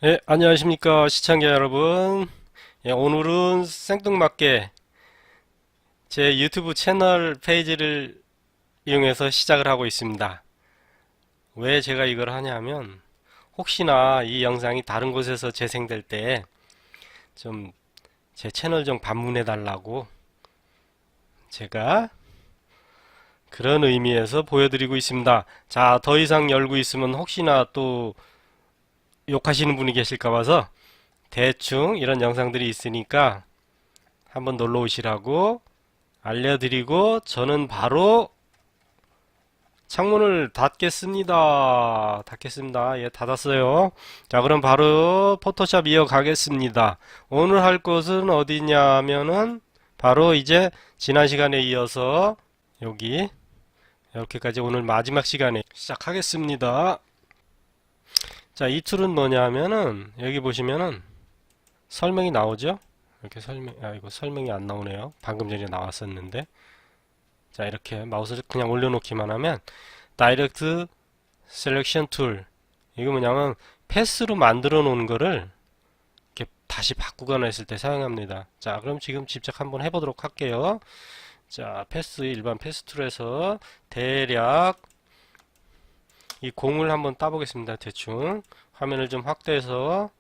네, 안녕하십니까 시청자 여러분. 오늘은 생뚱맞게 제 유튜브 채널 페이지를 이용해서 시작을 하고 있습니다. 왜 제가 이걸 하냐면 혹시나 이 영상이 다른 곳에서 재생될 때 좀 제 채널 좀 방문해 달라고 제가 그런 의미에서 보여드리고 있습니다. 자, 더 이상 열고 있으면 혹시나 또 욕하시는 분이 계실까 봐서 대충 이런 영상들이 있으니까 한번 놀러 오시라고 알려드리고 저는 바로 창문을 닫겠습니다. 예, 닫았어요. 자, 그럼 바로 포토샵 이어가겠습니다. 오늘 할 것은 어디냐면은 바로 이제 지난 시간에 이어서 여기 이렇게까지 오늘 마지막 시간에 시작하겠습니다. 자, 이 툴은 뭐냐면은 여기 보시면은 설명이 나오죠? 이렇게 이거 설명이 안 나오네요. 방금 전에 나왔었는데. 자, 이렇게 마우스를 그냥 올려놓기만 하면 다이렉트 셀렉션 툴, 이거 뭐냐면 패스로 만들어 놓은 거를 이렇게 다시 바꾸거나 했을 때 사용합니다. 자, 그럼 지금 직접 한번 해보도록 할게요. 자, 일반 패스 툴에서 대략 이 공을 한번 따보겠습니다. 대충 화면을 좀 확대해서,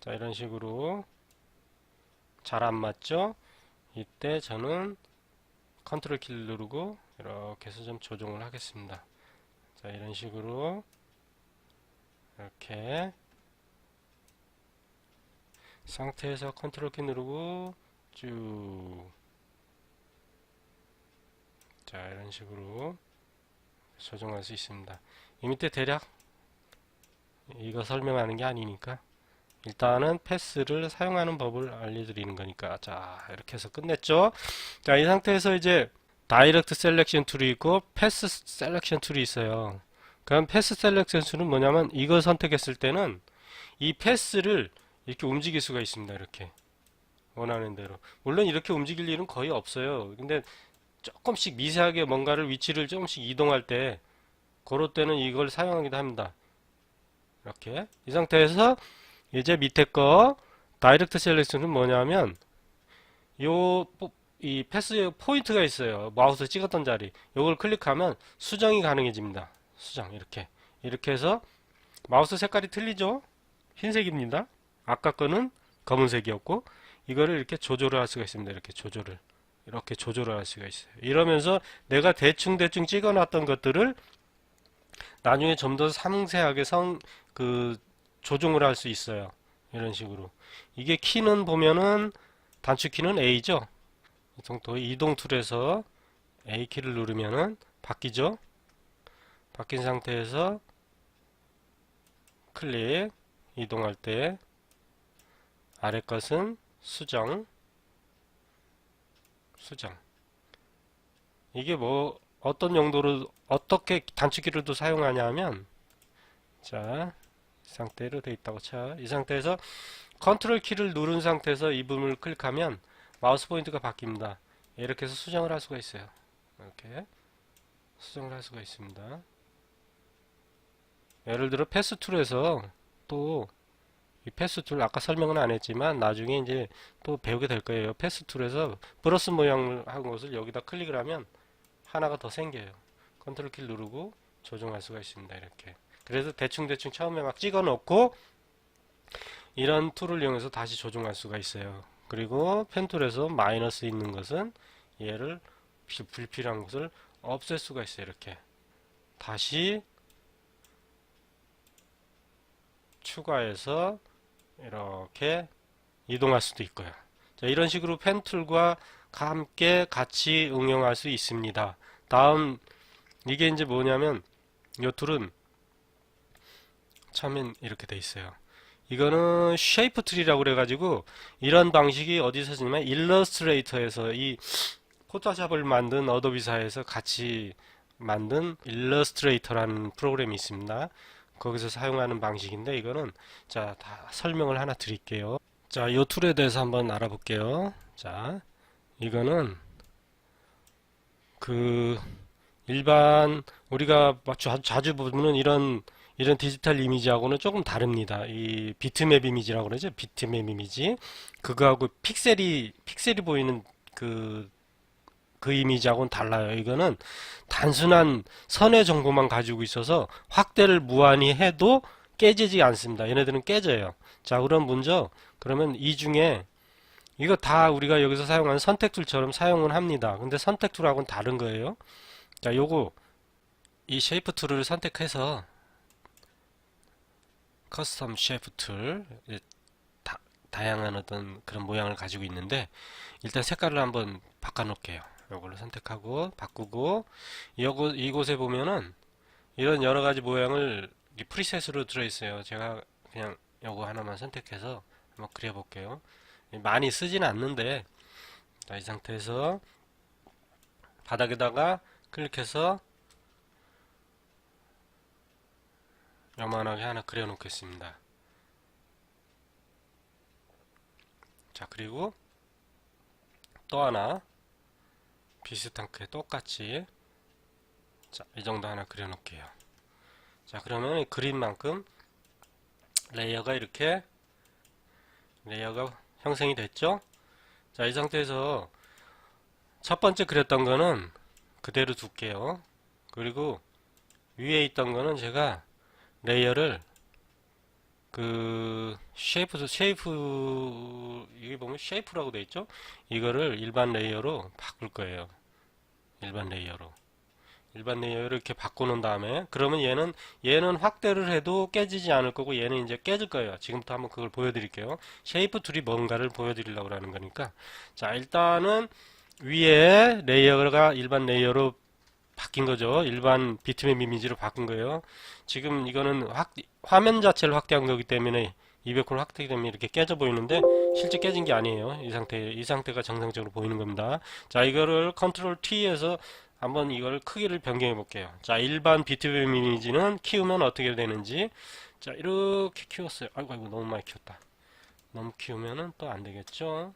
자, 이런 식으로 잘 안 맞죠? 이때 저는 컨트롤 키를 누르고 이렇게 해서 좀 조정을 하겠습니다. 자, 이런 식으로 이렇게 상태에서 컨트롤 키 누르고 쭉, 자, 이런 식으로 조정할 수 있습니다. 이 밑에 대략 이거 설명하는 게 아니니까 일단은 패스를 사용하는 법을 알려드리는 거니까, 자, 이렇게 해서 끝냈죠. 자, 이 상태에서 이제 다이렉트 셀렉션 툴이 있고 패스 셀렉션 툴이 있어요. 그럼 패스 셀렉션 툴은 뭐냐면 이걸 선택했을 때는 이 패스를 이렇게 움직일 수가 있습니다. 이렇게 원하는 대로. 물론 이렇게 움직일 일은 거의 없어요. 근데 조금씩 미세하게 뭔가를 위치를 조금씩 이동할 때 그럴 때는 이걸 사용하기도 합니다. 이렇게 이 상태에서 이제 밑에 거 다이렉트 셀렉션은 뭐냐면 요 이 패스 포인트가 있어요. 마우스 찍었던 자리. 요걸 클릭하면 수정이 가능해집니다. 수정 이렇게 해서 마우스 색깔이 틀리죠? 흰색입니다. 아까 거는 검은색이었고 이거를 이렇게 조절을 할 수가 있습니다. 이렇게 조절을 할 수가 있어요. 이러면서 내가 대충 찍어놨던 것들을 나중에 좀 더 상세하게 조정을 할 수 있어요. 이런 식으로. 이게 키는 보면은 단축키는 A죠. 이동 툴에서 A키를 누르면은 바뀌죠. 바뀐 상태에서 클릭, 이동할 때 아래 것은 수정. 이게 뭐 어떤 용도로 어떻게 단축키를 또 사용하냐면, 자, 이 상태로 돼 있다고 쳐. 이 상태에서 컨트롤 키를 누른 상태에서 이 부분을 클릭하면 마우스 포인트가 바뀝니다. 이렇게 해서 수정을 할 수가 있어요. 이렇게 수정을 할 수가 있습니다. 예를 들어 패스 툴에서 또 이 패스 툴 아까 설명은 안 했지만 나중에 이제 또 배우게 될 거예요. 패스 툴에서 브러쉬 모양을 한 것을 여기다 클릭을 하면 하나가 더 생겨요. 컨트롤 키를 누르고 조정할 수가 있습니다. 이렇게. 그래서 대충 처음에 막 찍어 놓고 이런 툴을 이용해서 다시 조정할 수가 있어요. 그리고 펜 툴에서 마이너스 있는 것은 얘를 불필요한 것을 없앨 수가 있어요. 이렇게 다시 추가해서 이렇게 이동할 수도 있고요. 자, 이런 식으로 펜 툴과 함께 같이 응용할 수 있습니다. 다음 이게 이제 뭐냐면 이 툴은 처음엔 이렇게 돼 있어요. 이거는 쉐이프 툴이라고 그래가지고 이런 방식이 어디서 쓰냐면 일러스트레이터에서 이 포토샵을 만든 어도비사에서 같이 만든 일러스트레이터라는 프로그램이 있습니다. 거기서 사용하는 방식인데 이거는 자, 다 설명을 하나 드릴게요. 자, 이 툴에 대해서 한번 알아볼게요. 자, 이거는 그 일반 우리가 자주 보는 이런 디지털 이미지하고는 조금 다릅니다. 이 비트맵 이미지라고 그러죠. 비트맵 이미지. 그거하고 픽셀이 보이는 그 이미지하고는 달라요. 이거는 단순한 선의 정보만 가지고 있어서 확대를 무한히 해도 깨지지 않습니다. 얘네들은 깨져요. 자, 그럼 먼저 그러면 이 중에 이거 다 우리가 여기서 사용하는 선택 툴처럼 사용은 합니다. 근데 선택 툴하고는 다른 거예요. 자, 요거 이 쉐이프 툴을 선택해서 커스텀 쉐이프 툴 다양한 어떤 그런 모양을 가지고 있는데 일단 색깔을 한번 바꿔 놓을게요. 요걸로 선택하고 바꾸고 이곳에 보면은 이런 여러 가지 모양을 프리셋으로 들어있어요. 제가 그냥 요거 하나만 선택해서 한번 그려볼게요. 많이 쓰지는 않는데 자, 이 상태에서 바닥에다가 클릭해서 요만하게 하나 그려 놓겠습니다. 자, 그리고 또 하나 비슷한 게 똑같이 자, 이 정도 하나 그려 놓을게요. 자, 그러면 그림만큼 레이어가 이렇게 레이어가 형성이 됐죠? 자, 이 상태에서 첫 번째 그렸던 거는 그대로 둘게요. 그리고 위에 있던 거는 제가 레이어를 이게 보면 쉐이프라고 돼 있죠? 이거를 일반 레이어로 바꿀 거예요. 일반 레이어로 이렇게 바꿔놓은 다음에 그러면 얘는 확대를 해도 깨지지 않을 거고 얘는 이제 깨질 거예요. 지금부터 한번 그걸 보여드릴게요. 쉐이프 툴이 뭔가를 보여드리려고 하는 거니까 자, 일단은 위에 레이어가 일반 레이어로 바뀐 거죠. 일반 비트맵 이미지로 바꾼 거예요. 지금 이거는 화면 자체를 확대한 거기 때문에 200홀 확대되면 이렇게 깨져 보이는데 실제 깨진 게 아니에요. 이 상태가 정상적으로 보이는 겁니다. 자, 이거를 컨트롤 T에서 한번 이걸 크기를 변경해 볼게요. 자, 일반 비트맵 이미지는 키우면 어떻게 되는지 자, 이렇게 키웠어요. 아이고 너무 많이 키웠다. 너무 키우면은 또 안 되겠죠.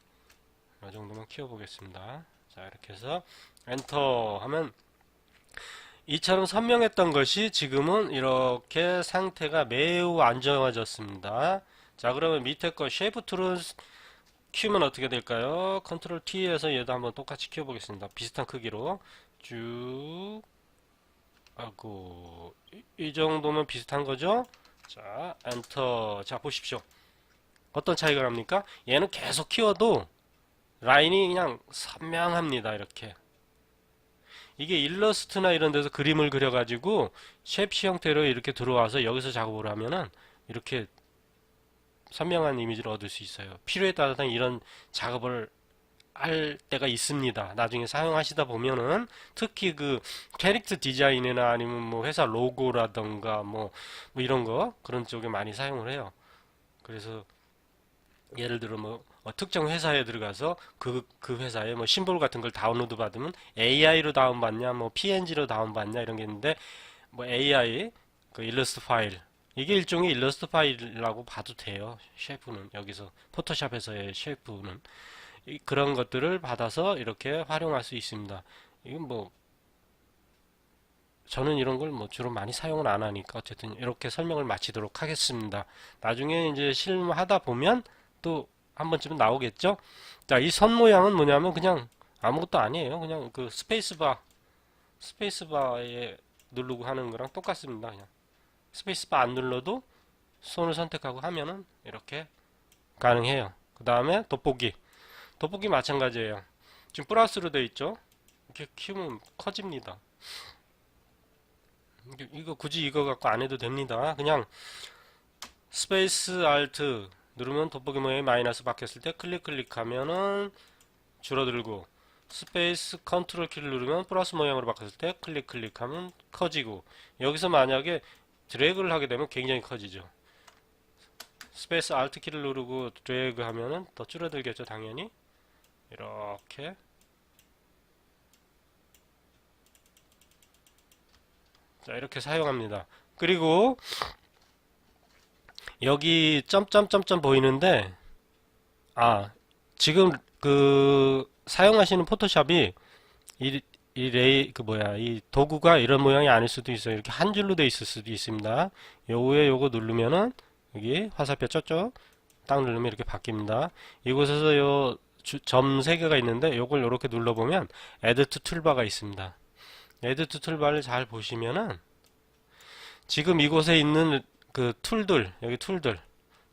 이 정도만 키워 보겠습니다. 자, 이렇게 해서 엔터 하면 이처럼 선명했던 것이 지금은 이렇게 상태가 매우 안정화졌습니다. 자, 그러면 밑에 거 쉐이프 툴은 키우면 어떻게 될까요? 컨트롤 T에서 얘도 한번 똑같이 키워보겠습니다. 비슷한 크기로 쭉 하고 이 정도면 비슷한 거죠? 자, 엔터. 자, 보십시오. 어떤 차이가 납니까? 얘는 계속 키워도 라인이 그냥 선명합니다. 이렇게. 이게 일러스트나 이런 데서 그림을 그려가지고 쉐입시 형태로 이렇게 들어와서 여기서 작업을 하면은 이렇게 선명한 이미지를 얻을 수 있어요. 필요에 따라서 이런 작업을 할 때가 있습니다. 나중에 사용하시다 보면은 특히 그 캐릭터 디자인이나 아니면 뭐 회사 로고라던가 뭐 이런 거 그런 쪽에 많이 사용을 해요. 그래서 예를 들어 뭐 특정 회사에 들어가서 그 회사에 뭐 심볼 같은 걸 다운로드 받으면 AI로 다운받냐 뭐 PNG로 다운받냐 이런 게 있는데 뭐 AI 그 일러스트 파일 이게 일종의 일러스트 파일이라고 봐도 돼요. 쉐프는 여기서 포토샵에서의 쉐프는 그런 것들을 받아서 이렇게 활용할 수 있습니다. 이건 뭐 저는 이런 걸 뭐 주로 많이 사용을 안 하니까 어쨌든 이렇게 설명을 마치도록 하겠습니다. 나중에 이제 실무하다 보면 또 한 번쯤은 나오겠죠? 자, 이 선 모양은 뭐냐면 그냥 아무것도 아니에요. 그냥 그 스페이스바에 누르고 하는 거랑 똑같습니다. 그냥 스페이스바 안 눌러도 손을 선택하고 하면은 이렇게 가능해요. 그 다음에 돋보기 마찬가지예요. 지금 플러스로 되어 있죠? 이렇게 키우면 커집니다. 이거 굳이 이거 갖고 안 해도 됩니다. 그냥 스페이스 알트 누르면 돋보기 모양이 마이너스 바뀌었을 때 클릭하면은 줄어들고 스페이스 컨트롤 키를 누르면 플러스 모양으로 바뀌었을 때 클릭하면 커지고 여기서 만약에 드래그를 하게 되면 굉장히 커지죠. 스페이스 알트 키를 누르고 드래그 하면은 더 줄어들겠죠, 당연히. 이렇게 자, 이렇게 사용합니다. 그리고 여기 점점점점 보이는데 지금 그 사용하시는 포토샵이 이 도구가 이런 모양이 아닐 수도 있어요. 이렇게 한 줄로 돼 있을 수도 있습니다. 요 위에 요거 누르면은 여기 화살표 쪽 딱 누르면 이렇게 바뀝니다. 이곳에서 점 3개가 있는데 요걸 이렇게 눌러보면 Add to 툴바가 있습니다. Add to 툴바를 잘 보시면은 지금 이곳에 있는 그 여기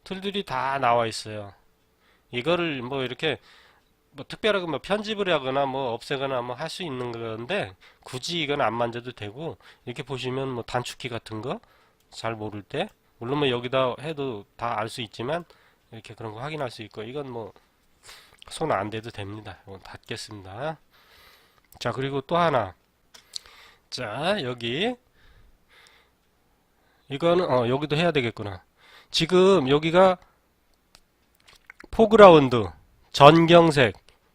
툴들이 다 나와 있어요. 이거를 뭐 이렇게 뭐 특별하게 뭐 편집을 하거나 뭐 없애거나 뭐 할 수 있는 건데 굳이 이건 안 만져도 되고 이렇게 보시면 뭐 단축키 같은 거 잘 모를 때 물론 뭐 여기다 해도 다 알 수 있지만 이렇게 그런 거 확인할 수 있고 이건 뭐 손 안 대도 됩니다. 이건 닫겠습니다. 자 그리고 또 하나 자 여기 이거는 여기도 해야 되겠구나. 지금 여기가 포그라운드 전경색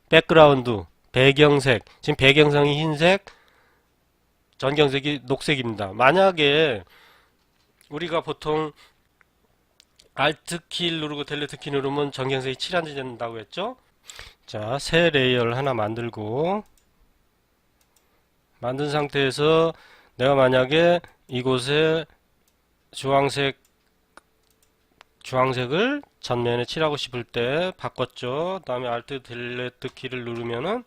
백그라운드 배경색 지금 배경성이 흰색 전경색이 녹색입니다. 만약에 우리가 보통 Alt 키 누르고 델리트 키 누르면 전경색이 칠한진다고 했죠? 자, 새 레이어를 하나 만들고 만든 상태에서 내가 만약에 이곳에 주황색을 전면에 칠하고 싶을 때 바꿨죠. 그 다음에 Alt 델리트 키를 누르면은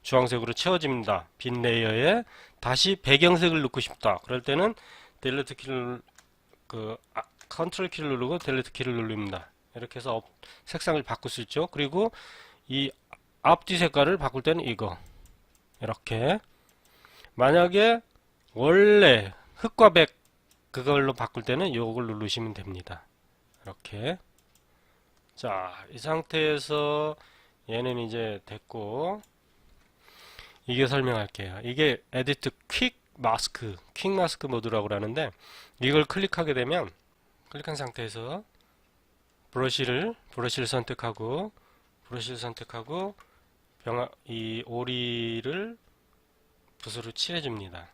주황색으로 채워집니다. 빈 레이어에 다시 배경색을 넣고 싶다. 그럴 때는 델리트 키를 컨트롤 키를 누르고 델리트 키를 누릅니다. 이렇게 해서 색상을 바꿀 수 있죠. 그리고 이 앞뒤 색깔을 바꿀 때는 이거 이렇게 만약에 원래 흑과 백 그걸로 바꿀 때는 이걸 누르시면 됩니다. 이렇게 자, 이 상태에서 얘는 이제 됐고 이게 설명할게요. 이게 에디트 퀵 마스크 모드라고 하는데 이걸 클릭한 상태에서 브러쉬를 선택하고 이 오리를 붓으로 칠해줍니다.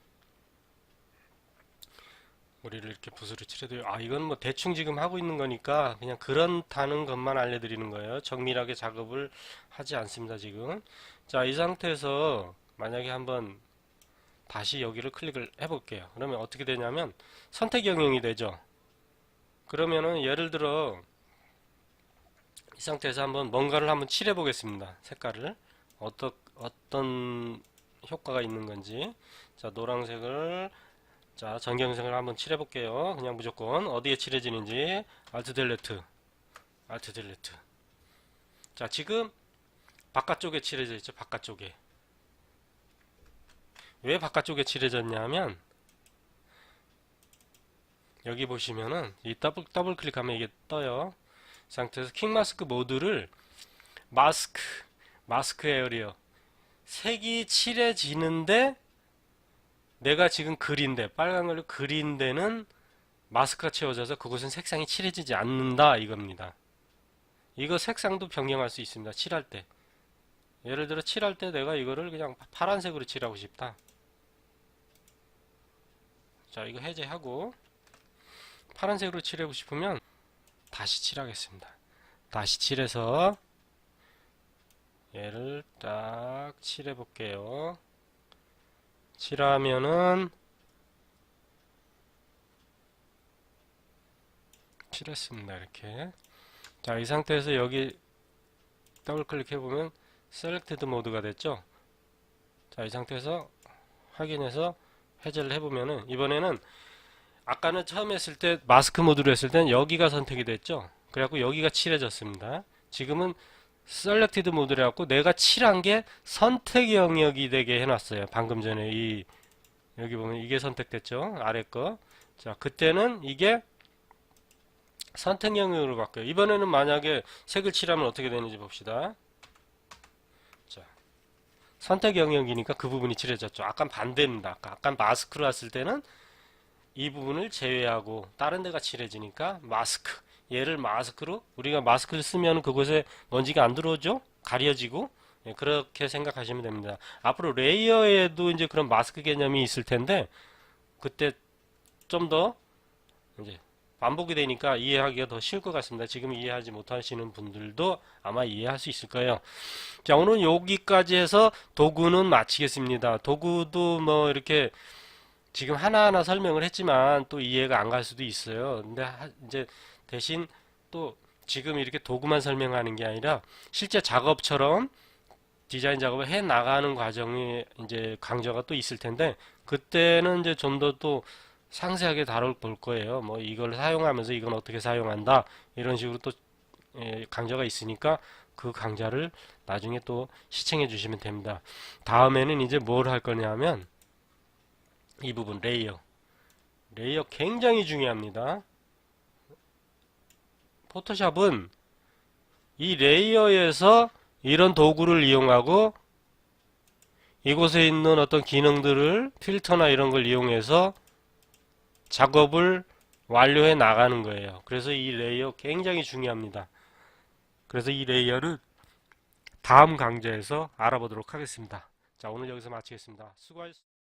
오리를 이렇게 붓으로 칠해도 이건 뭐 대충 지금 하고 있는 거니까 그냥 그렇다는 것만 알려드리는 거예요. 정밀하게 작업을 하지 않습니다 지금. 자, 이 상태에서 만약에 한번 다시 여기를 클릭을 해볼게요. 그러면 어떻게 되냐면 선택 영역이 되죠. 그러면은 예를 들어 이 상태에서 뭔가를 한번 칠해 보겠습니다. 색깔을 어떤 효과가 있는 건지. 자, 노란색을 전경색을 한번 칠해 볼게요. 그냥 무조건 어디에 칠해지는지 Alt 델리트 자, 지금 바깥쪽에 칠해져 있죠. 바깥쪽에 왜 바깥쪽에 칠해졌냐면 여기 보시면은 이 더블 클릭하면 이게 떠요. 이 상태에서 퀵 마스크 모드를 마스크 에어리어 색이 칠해지는데 내가 지금 그린데 빨간 걸로 그린 데는 마스크가 채워져서 그곳은 색상이 칠해지지 않는다 이겁니다. 이거 색상도 변경할 수 있습니다. 칠할 때 예를 들어 칠할 때 내가 이거를 그냥 파란색으로 칠하고 싶다. 자, 이거 해제하고 파란색으로 칠하고 싶으면 다시 칠하겠습니다. 다시 칠해서 얘를 딱 칠해 볼게요. 칠하면은 칠했습니다. 이렇게. 자, 이 상태에서 여기 더블 클릭해 보면 셀렉티드 모드가 됐죠. 자, 이 상태에서 확인해서 해제를 해보면은 이번에는 아까는 처음 했을 때 마스크 모드로 했을 때는 여기가 선택이 됐죠. 그래갖고 여기가 칠해졌습니다. 지금은 셀렉티드 모드를 해갖고 내가 칠한 게 선택 영역이 되게 해놨어요. 방금 전에 여기 보면 이게 선택됐죠. 아래 거. 자, 그때는 이게 선택 영역으로 바뀌어요. 이번에는 만약에 색을 칠하면 어떻게 되는지 봅시다. 자, 선택 영역이니까 그 부분이 칠해졌죠. 아까 반대입니다. 아까 마스크로 했을 때는 이 부분을 제외하고 다른 데가 칠해지니까 얘를 마스크로 우리가 마스크를 쓰면 그곳에 먼지가 안 들어오죠. 가려지고 그렇게 생각하시면 됩니다. 앞으로 레이어에도 이제 그런 마스크 개념이 있을 텐데 그때 좀 더 이제 반복이 되니까 이해하기가 더 쉬울 것 같습니다. 지금 이해하지 못하시는 분들도 아마 이해할 수 있을 거예요. 자, 오늘 여기까지 해서 도구는 마치겠습니다. 도구도 뭐 이렇게 지금 하나하나 설명을 했지만 또 이해가 안 갈 수도 있어요. 근데 이제 대신 또 지금 이렇게 도구만 설명하는 게 아니라 실제 작업처럼 디자인 작업을 해 나가는 과정에 이제 강좌가 또 있을 텐데 그때는 이제 좀 더 또 상세하게 다뤄볼 거예요. 뭐 이걸 사용하면서 이건 어떻게 사용한다 이런 식으로 또 강좌가 있으니까 그 강좌를 나중에 또 시청해 주시면 됩니다. 다음에는 이제 뭘 할 거냐면 이 부분 레이어. 레이어 굉장히 중요합니다. 포토샵은 이 레이어에서 이런 도구를 이용하고 이곳에 있는 어떤 기능들을 필터나 이런 걸 이용해서 작업을 완료해 나가는 거예요. 그래서 이 레이어 굉장히 중요합니다. 그래서 이 레이어를 다음 강좌에서 알아보도록 하겠습니다. 자, 오늘 여기서 마치겠습니다. 수고하셨습니다.